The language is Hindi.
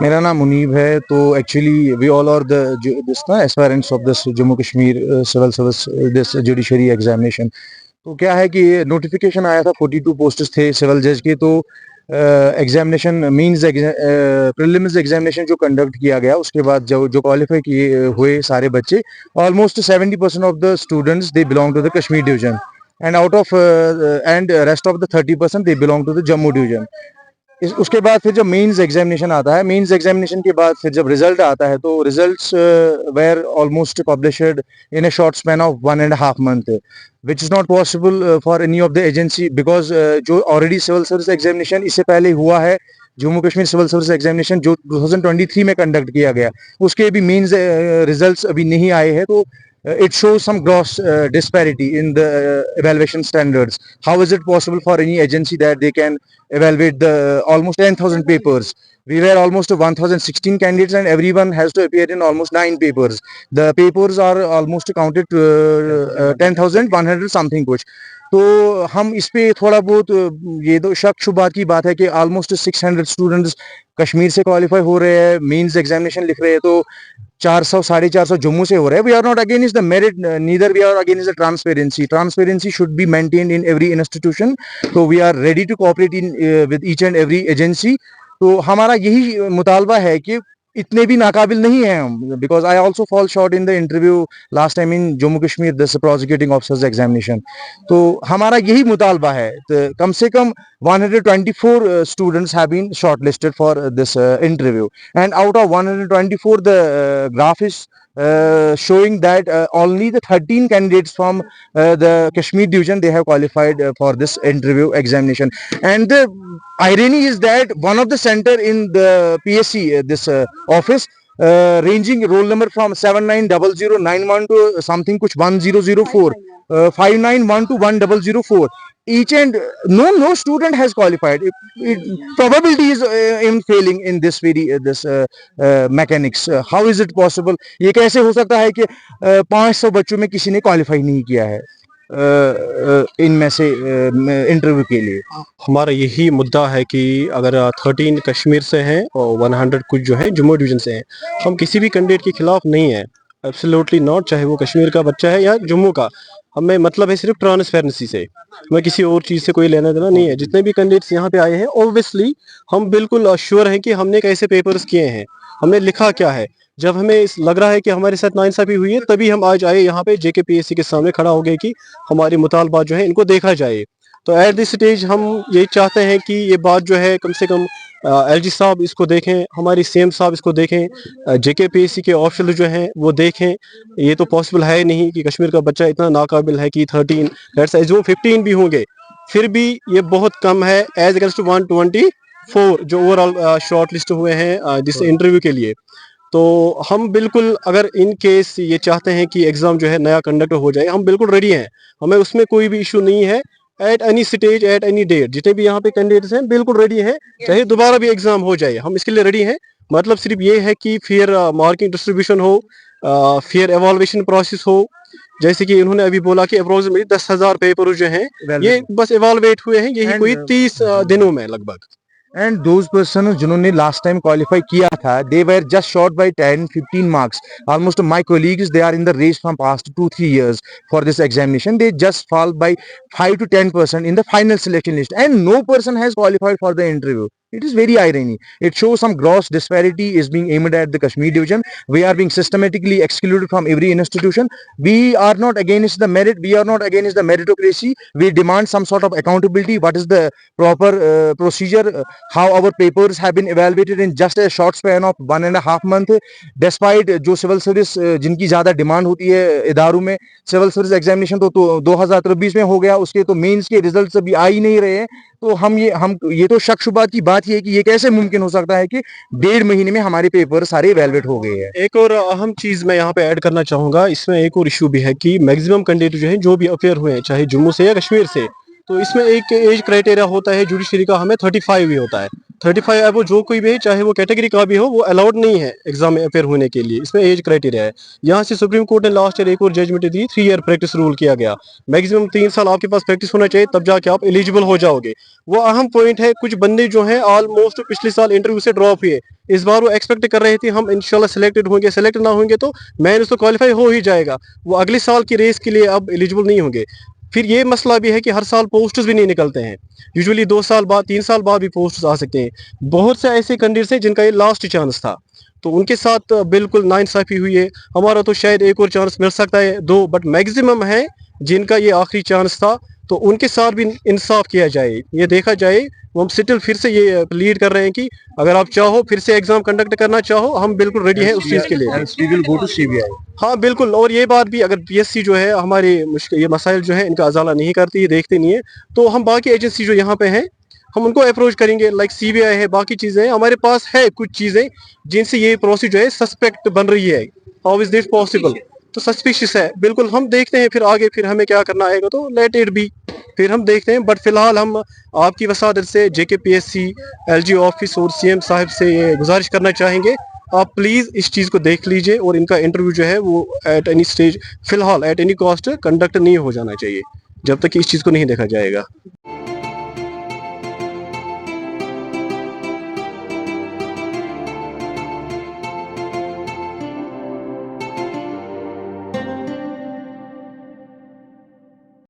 मेरा नाम मुनीब है। तो actually we all are the this ना aspirants of this Jammu Kashmir civil service this judiciary examination. तो क्या है कि नोटिफिकेशन आया था, 42 पोस्ट्स थे सिविल जज के। तो एग्जामिनेशन मींस प्रीलिम्स एग्जामिनेशन जो कंडक्ट किया गया, उसके बाद जो जो क्वालिफाई किए हुए सारे बच्चे, almost 70% of the students they belong to the Kashmir division, and out of and rest of the 30% they belong to the Jammu division. उसके बाद फिर जब मेंस एग्जामिनेशन आता है, मेंस एग्जामिनेशन के बाद फिर जब रिजल्ट आता है, तो results were almost published in a short span of 1.5 month, which is not possible for any of the agency, because जो ऑलरेडी सिविल सर्विस एग्जामिनेशन इससे पहले हुआ है, Jammu Kashmir civil service examination जो 2023 में कंडक्ट किया गया, उसके भी मेंस रिजल्ट्स अभी नहीं आए हैं। तो it shows some gross disparity in the evaluation standards. How is it possible for any agency that they can evaluate the almost 10,000 papers? We were almost 1,016 candidates and everyone has to appear in almost 9 papers. The papers are almost counted 10,100 something कुछ। तो हम इस पे थोड़ा बहुत ये तो शक शुबात की बात है कि ऑलमोस्ट 600 स्टूडेंट्स कश्मीर से क्वालिफाई हो रहे हैं, मेंस एग्जामिनेशन लिख रहे हैं, तो 400 450 जम्मू से हो रहा है। We are not against the merit, neither we are against the transparency should be maintained in every institution. तो we are ready to cooperate in with each and every agency. तो हमारा यही मुतालबा है कि इतने भी नाकाबिल नहीं है हम, because I also fall short in the interview last time in Jammu Kashmir this prosecuting officers examination. तो हमारा यही मुतालबा है, तो कम से कम 124 students have been shortlisted for this interview, and out of 124 the graph is showing that only the 13 candidates from the Kashmir division they have qualified for this interview examination. And the irony is that one of the center in the PSC this office ranging roll number from 790091 to something kuch 1004 591 to 1004, each and no student has qualified. Probability is in failing in this very this mechanics. How is it possible? ये कैसे हो सकता है कि 500 बच्चों में किसी ने क्वालिफाई नहीं किया है इनमें से इंटरव्यू के लिए? हमारा यही मुद्दा है कि अगर 13 कश्मीर से हैं और 100 कुछ जो है जम्मू डिवीजन से हैं, हम किसी भी कैंडिडेट के खिलाफ नहीं है, एब्सोल्युटली नॉट, चाहे वो कश्मीर का बच्चा है या जम्मू का। हमें मतलब है सिर्फ ट्रांसपेरेंसी से, हमें किसी और चीज़ से कोई लेना देना नहीं है। जितने भी कैंडिडेट्स यहाँ पे आए हैं, ऑब्वियसली हम बिल्कुल श्योर हैं कि हमने कैसे पेपर्स किए हैं, हमने लिखा क्या है। जब हमें लग रहा है कि हमारे साथ नाइंसाफी हुई है, तभी हम आज आए यहाँ पे JKPSC के सामने खड़ा हो गए कि हमारे मुतालबात जो है इनको देखा जाए। तो एट दिस स्टेज हम ये चाहते हैं कि ये बात जो है कम से कम LG साहब इसको देखें, हमारी CM साहब इसको देखें, JKPSC के ऑफिशियल जो हैं वो देखें। ये तो पॉसिबल है नहीं कि कश्मीर का बच्चा इतना नाकाबिल है कि 13 लेट्स एज्यूम 15 भी होंगे, फिर भी ये बहुत कम है एज अगेंस्ट टू 124 जो ओवरऑल शॉर्ट लिस्ट हुए हैं जिस इंटरव्यू के लिए। तो हम बिल्कुल, अगर इन केस ये चाहते हैं कि एग्ज़ाम जो है नया कंडक्ट हो जाए, हम बिल्कुल रेडी हैं, हमें उसमें कोई भी इशू नहीं है। At any stage, at any date, जितने भी यहाँ पे कैंडिडेट्स हैं बिल्कुल रेडी हैं, चाहे दोबारा भी एग्ज़ाम हो जाए, हम इसके लिए रेडी हैं। मतलब सिर्फ ये है कि फेयर मार्किंग डिस्ट्रीब्यूशन हो, फेयर एवॉल्यूशन प्रोसेस हो। जैसे कि इन्होंने अभी बोला कि अप्रोक्सीमेटली 10,000 पेपर जो हैं ये बस एवॉल्वेट हुए हैं, यही कोई 30 दिनों में लगभग। And those persons जिन्होंने last time qualify किया था, they were just short by 10-15 marks. Almost my colleagues, they are in the race from past 2-3 years for this examination. They just fall by 5 to 10% in the final selection list, and no person has qualified for the interview. It is very irony. It shows some gross disparity is being aimed at the Kashmir division. We are being systematically excluded from every institution. We are not against the merit. We are not against the meritocracy. We demand some sort of accountability. What is the proper procedure? How our papers have been evaluated in just a short span of 1.5 month. Despite जो सिविल सर्विस जिनकी ज़्यादा डिमांड होती है इदारों में, सिविल सर्विस एग्जामिनेशन तो 2023 में हो गया, उसके तो मेंस के रिजल्ट्स अभी आ ही नहीं रहे हैं। तो हम ये तो शक शुबात की बात ही है कि ये कैसे मुमकिन हो सकता है कि 1.5 महीने में हमारे पेपर सारे इवैल्यूएट हो गए हैं। एक और अहम चीज़ मैं यहाँ पे ऐड करना चाहूँगा, इसमें एक और इशू भी है कि मैक्सिमम कैंडिडेट जो है जो भी अपेयर हुए हैं, चाहे जम्मू से या कश्मीर से, तो इसमें एक एज क्राइटेरिया होता है जुडिशरी का, हमें 35 ही होता है। 35 अब जो कोई भी है, चाहे वो कैटेगरी का भी हो, वो अलाउड नहीं है एग्जाम में अपेयर होने के लिए। इसमें एज क्राइटेरिया है। यहाँ से सुप्रीम कोर्ट ने लास्ट ईयर एक और जजमेंट दी, 3 ईयर प्रैक्टिस रूल किया गया। मैक्सिमम 3 साल आपके पास प्रैक्टिस होना चाहिए, तब जाके आप एलिजिबल हो जाओगे। वो अहम पॉइंट है। कुछ बंदे जो हैं ऑलमोस्ट पिछले साल इंटरव्यू से ड्रॉप हुए, इस बार वो एक्सपेक्ट कर रहे थे हम इंशाल्लाह सिलेक्टेड होंगे, सेलेक्ट ना होंगे तो मैंने तो क्वालिफाई हो ही जाएगा, वो अगले साल की रेस के लिए अब एलिजिबल नहीं होंगे। फिर ये मसला भी है कि हर साल पोस्ट्स भी नहीं निकलते हैं। यूजुअली 2 साल बाद, 3 साल बाद भी पोस्ट्स आ सकते हैं। बहुत से ऐसे कैंडिडेट्स हैं जिनका ये लास्ट चांस था, तो उनके साथ बिल्कुल नाइंसाफी हुई है। हमारा तो शायद एक और चांस मिल सकता है, 2, बट मैक्सिमम है जिनका ये आखिरी चांस था, तो उनके साथ भी इंसाफ किया जाए, ये देखा जाए। वो हम स्टिल फिर से ये लीड कर रहे हैं कि अगर आप चाहो फिर से एग्जाम कंडक्ट करना चाहो, हम बिल्कुल रेडी हैं उस चीज़ के लिए। Hence we will go to CBI. हाँ बिल्कुल। और ये बात भी, अगर पीएससी जो है हमारे ये मसाइल जो है इनका अजाला नहीं करती, ये देखते नहीं है, तो हम बाकी एजेंसी जो यहाँ पे हैं हम उनको अप्रोच करेंगे। लाइक सीबीआई है, बाकी चीज़ें हैं, हमारे पास है कुछ चीज़ें जिनसे ये प्रोसेस जो है सस्पेक्ट बन रही है। How is this possible? तो सस्पिशियस है बिल्कुल। हम देखते हैं फिर आगे, फिर हमें क्या करना आएगा तो लेट इट बी, फिर हम देखते हैं। बट फिलहाल हम आपकी वसादत से JKPSC, LG ऑफिस और CM साहब से ये गुजारिश करना चाहेंगे, आप प्लीज़ इस चीज़ को देख लीजिए और इनका इंटरव्यू जो है वो एट एनी स्टेज, फिलहाल एट एनी कॉस्ट कंडक्ट नहीं हो जाना चाहिए, जब तक कि इस चीज़ को नहीं देखा जाएगा।